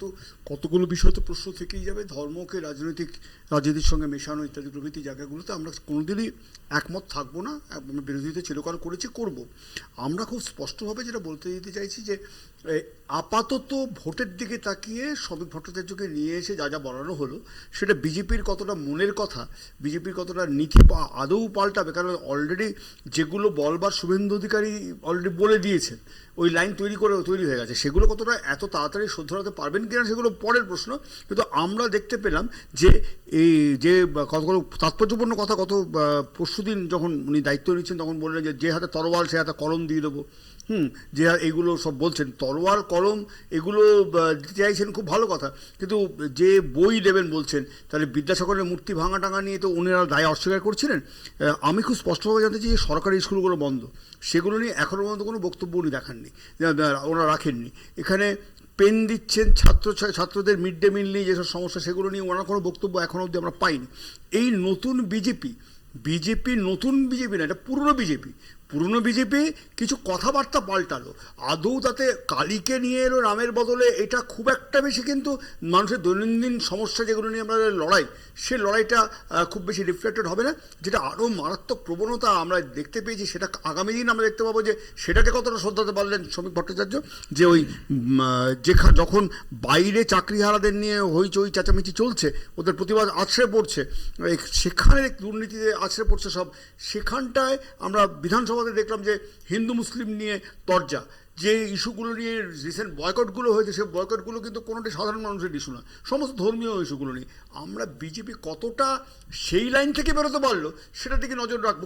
তো কতগুলো বিষয় তো প্রশ্ন থেকেই যাবে। ধর্মকে রাজনীতির সঙ্গে মেশানো ইত্যাদি প্রভৃতি জায়গাগুলোতে আমরা কোনোদিনই একমত থাকবো না। আমরা বিরোধিতা চিরকাল করেছি, করব। আমরা খুব স্পষ্টভাবে যেটা বলতে দিতে চাইছি যে আপাতত ভোটের দিকে তাকিয়ে শ্রমিক ভট্টাচার্যকে নিয়ে এসে যা যা বলানো হলো সেটা বিজেপির কতটা মনের কথা, বিজেপির কতটা নীতি আদৌ পাল্টাবে, কারণ অলরেডি যেগুলো বলবার শুভেন্দু অধিকারী অলরেডি বলে দিয়েছেন, ওই লাইন তৈরি হয়ে গেছে, সেগুলো কতটা এত তাড়াতাড়ি শুধরাতে পারবেন কিনা সেগুলো পরের প্রশ্ন। কিন্তু আমরা দেখতে পেলাম যে এই যে কতগুলো তাৎপর্যপূর্ণ কথা, গত পরশুদিন যখন উনি দায়িত্ব নিচ্ছেন তখন বললেন যে হাতে তরোয়াল সে হাতে কলম দিয়ে দেবো। যে এইগুলো সব বলছেন, তরোয়াল কলম এগুলো দিতে চাইছেন, খুব ভালো কথা, কিন্তু যে বই দেবেন বলছেন, তাহলে বিদ্যাসাগরের মূর্তি ভাঙা টাঙা নিয়ে তো উনারা দায় অস্বীকার করছিলেন। আমি খুব স্পষ্টভাবে জানতে চাই যে সরকারি স্কুলগুলো বন্ধ, সেগুলো নিয়ে এখনও পর্যন্ত কোনো বক্তব্য উনি দেখাননি, ওনারা রাখেননি। এখানে পেন দিচ্ছেন ছাত্রদের মিড ডে মিল নিয়ে যেসব সমস্যা, সেগুলো নিয়ে ওনার কোনো বক্তব্য এখনও অবধি আমরা পাইনি। এই নতুন বিজেপি নতুন বিজেপি না, এটা পুরনো বিজেপি কিছু কথাবার্তা পাল্টালো, আদৌ তাতে কালীকে নিয়ে এলো রামের বদলে, এটা খুব একটা বেশি কিন্তু মানুষের দৈনন্দিন সমস্যা যেগুলো নিয়ে আমরা লড়াই, সে লড়াইটা খুব বেশি রিফ্লেক্টেড হবে না। যেটা আরও মারাত্মক প্রবণতা আমরা দেখতে পেয়েছি, সেটা আগামী দিন আমরা দেখতে পাবো যে সেটাকে কতটা শ্রদ্ধাতে পারলেন শ্রমিক ভট্টাচার্য, যে ওই যখন বাইরে চাকরিহারাদের নিয়ে হইচই চেঁচামেচি চলছে, ওদের প্রতিবাদ আছড়ে পড়ছে, সেখানে দুর্নীতিতে আছড়ে পড়ছে সব, সেখানটায় আমরা বিধানসভাতে দেখলাম যে হিন্দু মুসলিম নিয়ে তরজা, যে ইস্যুগুলো নিয়ে রিসেন্ট বয়কটগুলো হয়েছে, সেই বয়কটগুলো কিন্তু কোনোটি সাধারণ মানুষের ইস্যু না, সমস্ত ধর্মীয় ইস্যুগুলো নিয়ে। আমরা বিজেপি কতটা সেই লাইন থেকে বেরোতে পারলো সেটার দিকে নজর রাখবো।